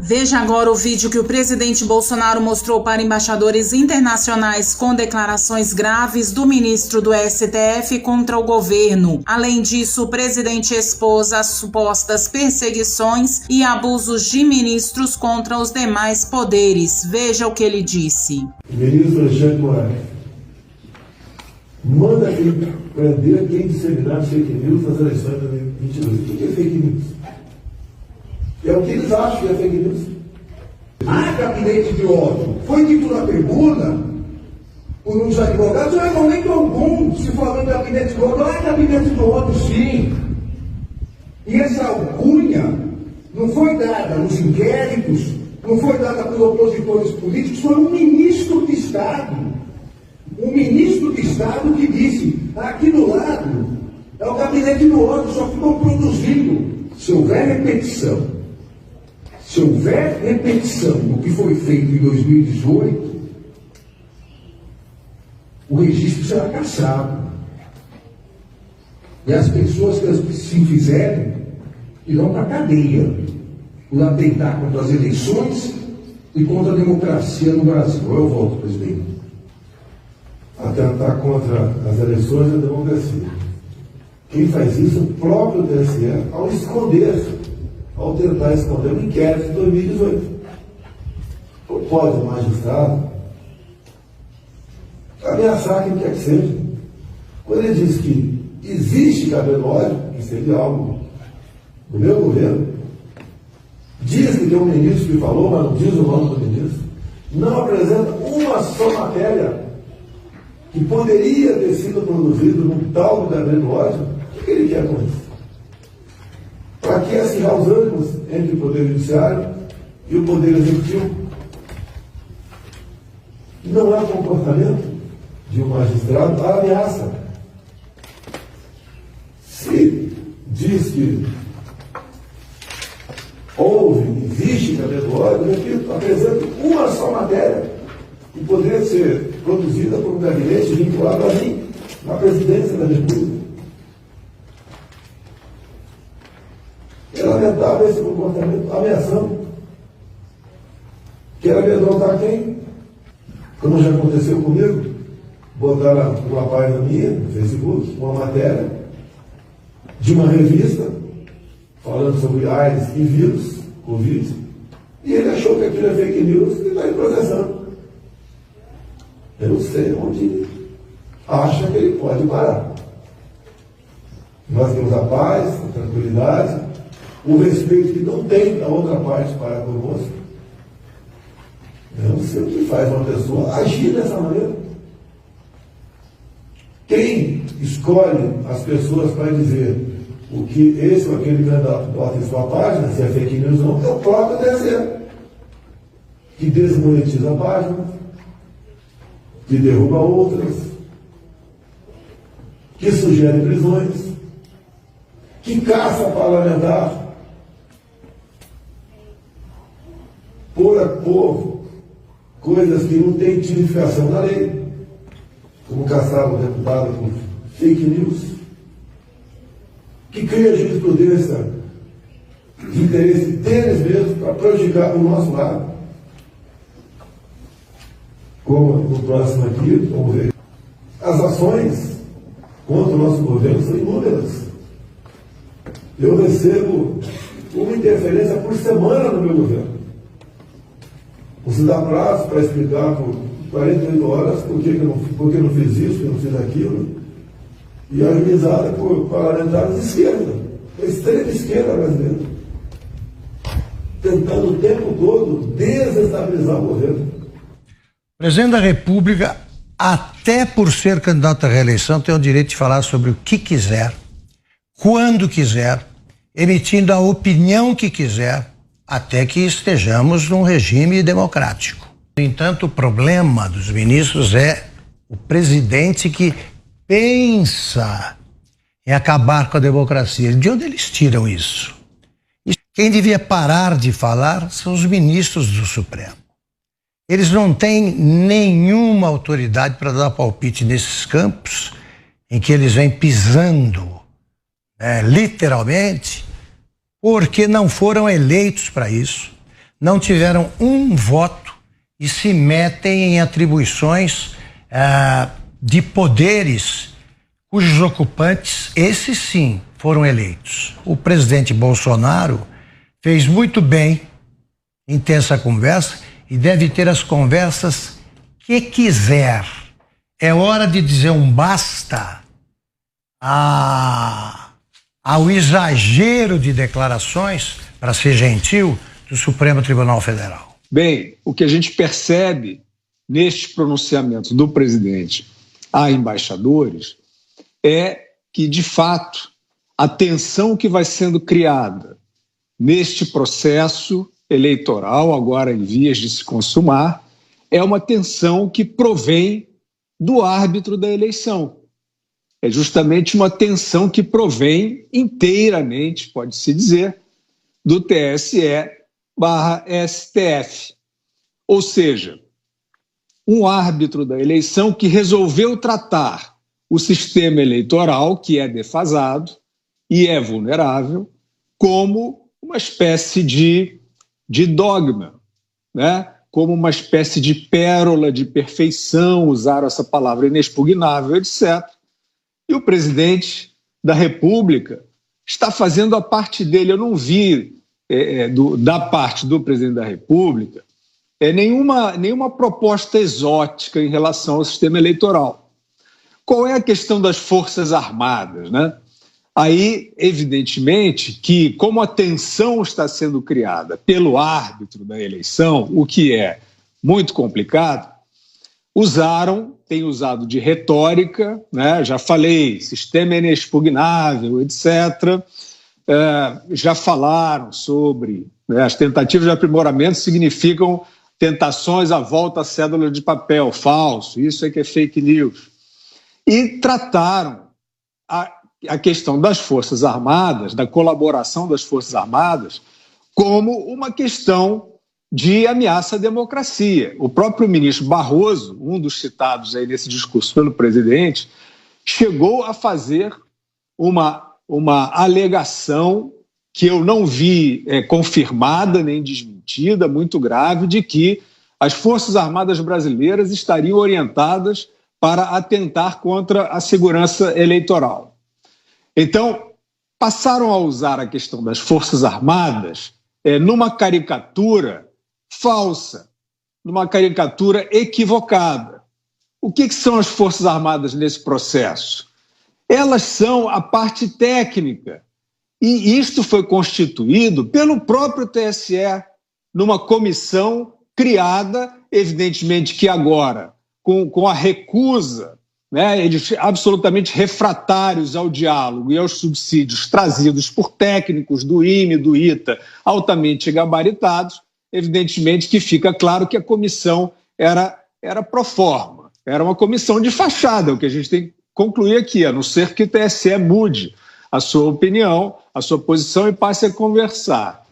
Veja agora o vídeo que o presidente Bolsonaro mostrou para embaixadores internacionais com declarações graves do ministro do STF contra o governo. Além disso, o presidente expôs as supostas perseguições e abusos de ministros contra os demais poderes. Veja o que ele disse. O ministro Alexandre de Moraes manda prender quem disseminar fake news nas eleições de 2022. O que é fake news? É o que eles acham que é fake news. Gabinete de ódio. Foi dito na tribuna por uns advogados, não é momento algum se falando de gabinete de ódio. Gabinete de ódio, sim. E essa alcunha não foi dada nos inquéritos, não foi dada por opositores políticos, foi um ministro de Estado. Um ministro de Estado que disse, aqui do lado é o gabinete do ódio, só ficou produzindo. Se houver repetição do que foi feito em 2018, o registro será cassado. E as pessoas que se fizerem irão para a cadeia por atentar contra as eleições e contra a democracia no Brasil. Eu volto, presidente. Atentar contra as eleições e a democracia. Quem faz isso é o próprio TSE ao tentar esconder o inquérito de 2018. Pode o magistrado ameaçar quem quer que seja. Quando ele diz que existe cabelo ódio, que seria algo do meu governo, diz que tem um ministro que falou, mas não diz o nome do ministro, não apresenta uma só matéria que poderia ter sido produzido num tal do cabelo ódio. O que ele quer com isso? Para que acirrar os ânimos entre o Poder Judiciário e o Poder Executivo? Não é comportamento de um magistrado a ameaça. Se diz que existe cabelo ódio, repito, apresenta uma só matéria que poderia ser produzida por um gabinete vinculado a mim, na presidência da República. É lamentável esse comportamento ameaçando. Quer amedrontar quem? Como já aconteceu comigo, botaram uma página minha no Facebook, uma matéria de uma revista falando sobre AIDS e vírus, Covid, e ele achou que aquilo é fake news e está em processando. Eu não sei onde acha que ele pode parar. Nós temos a paz, a tranquilidade, o respeito que não tem da outra parte para conosco. Eu não sei o que faz uma pessoa agir dessa maneira. Quem escolhe as pessoas para dizer o que esse ou aquele candidato bota em sua página, se é fake news ou não, é o próprio TSE, que desmonetiza a página, que derruba outras, que sugere prisões, que caça parlamentar, pôr a povo coisas que não têm tipificação na lei, como caçar o deputado por fake news, que cria jurisprudência de interesse deles mesmos para prejudicar o nosso lado. Como no próximo aqui, vamos ver. As ações contra o nosso governo são inúmeras. Eu recebo uma interferência por semana no meu governo. Você dá prazo para explicar por 48 horas por que eu não fiz isso, por que eu não fiz aquilo. E ajuizada por parlamentares de esquerda, a extrema esquerda brasileira, tentando o tempo todo desestabilizar o governo. O presidente da República, até por ser candidato à reeleição, tem o direito de falar sobre o que quiser, quando quiser, emitindo a opinião que quiser, até que estejamos num regime democrático. No entanto, o problema dos ministros é o presidente que pensa em acabar com a democracia. De onde eles tiram isso? E quem devia parar de falar são os ministros do Supremo. Eles não têm nenhuma autoridade para dar palpite nesses campos em que eles vêm pisando, literalmente, porque não foram eleitos para isso, não tiveram um voto e se metem em atribuições de poderes cujos ocupantes, esses sim, foram eleitos. O presidente Bolsonaro fez muito bem em ter essa conversa e deve ter as conversas que quiser. É hora de dizer um basta ao exagero de declarações, para ser gentil, do Supremo Tribunal Federal. Bem, o que a gente percebe neste pronunciamento do presidente a embaixadores é que, de fato, a tensão que vai sendo criada neste processo eleitoral, agora em vias de se consumar, é uma tensão que provém do árbitro da eleição. É justamente uma tensão que provém inteiramente, pode-se dizer, do TSE/STF. Ou seja, um árbitro da eleição que resolveu tratar o sistema eleitoral, que é defasado e é vulnerável, como uma espécie de dogma, né? Como uma espécie de pérola de perfeição, usaram essa palavra inexpugnável, etc. E o presidente da República está fazendo a parte dele. Eu não vi da parte do presidente da República nenhuma proposta exótica em relação ao sistema eleitoral. Qual é a questão das Forças Armadas, né? Aí, evidentemente, que como a tensão está sendo criada pelo árbitro da eleição, o que é muito complicado, têm usado de retórica, né? Já falei, sistema inexpugnável, etc. Já falaram sobre, né, as tentativas de aprimoramento significam tentações à volta à cédula de papel, falso, isso é que é fake news. E trataram a questão das Forças Armadas, da colaboração das Forças Armadas, como uma questão de ameaça à democracia. O próprio ministro Barroso, um dos citados aí nesse discurso pelo presidente, chegou a fazer uma alegação que eu não vi confirmada nem desmentida, muito grave, de que as Forças Armadas brasileiras estariam orientadas para atentar contra a segurança eleitoral. Então, passaram a usar a questão das Forças Armadas numa caricatura falsa, numa caricatura equivocada. O que são as Forças Armadas nesse processo? Elas são a parte técnica, e isto foi constituído pelo próprio TSE, numa comissão criada, evidentemente que agora, com a recusa, né, eles absolutamente refratários ao diálogo e aos subsídios trazidos por técnicos do IME, do ITA, altamente gabaritados, evidentemente que fica claro que a comissão era pro forma, era uma comissão de fachada, o que a gente tem que concluir aqui, a não ser que o TSE mude a sua opinião, a sua posição e passe a conversar.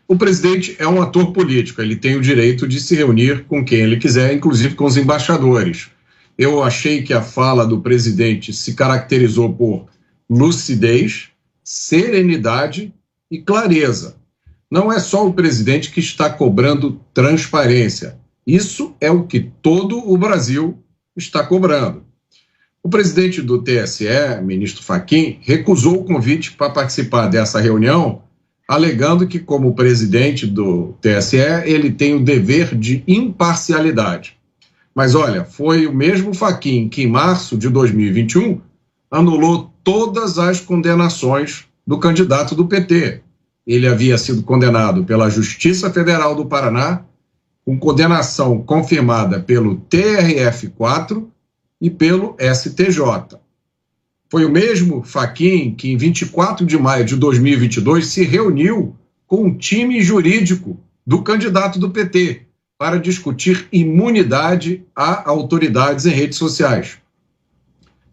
O presidente é um ator político, ele tem o direito de se reunir com quem ele quiser, inclusive com os embaixadores. Eu achei que a fala do presidente se caracterizou por lucidez, serenidade e clareza. Não é só o presidente que está cobrando transparência. Isso é o que todo o Brasil está cobrando. O presidente do TSE, ministro Fachin, recusou o convite para participar dessa reunião, alegando que, como presidente do TSE, ele tem o dever de imparcialidade. Mas olha, foi o mesmo Fachin que, em março de 2021, anulou todas as condenações do candidato do PT. Ele havia sido condenado pela Justiça Federal do Paraná, com condenação confirmada pelo TRF4 e pelo STJ. Foi o mesmo Fachin que, em 24 de maio de 2022, se reuniu com o time jurídico do candidato do PT para discutir imunidade a autoridades em redes sociais.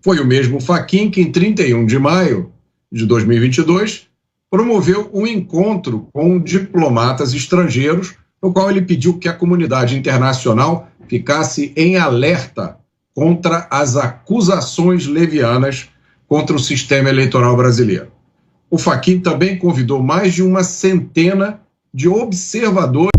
Foi o mesmo Fachin que, em 31 de maio de 2022, promoveu um encontro com diplomatas estrangeiros, no qual ele pediu que a comunidade internacional ficasse em alerta contra as acusações levianas contra o sistema eleitoral brasileiro. O Fachin também convidou mais de uma centena de observadores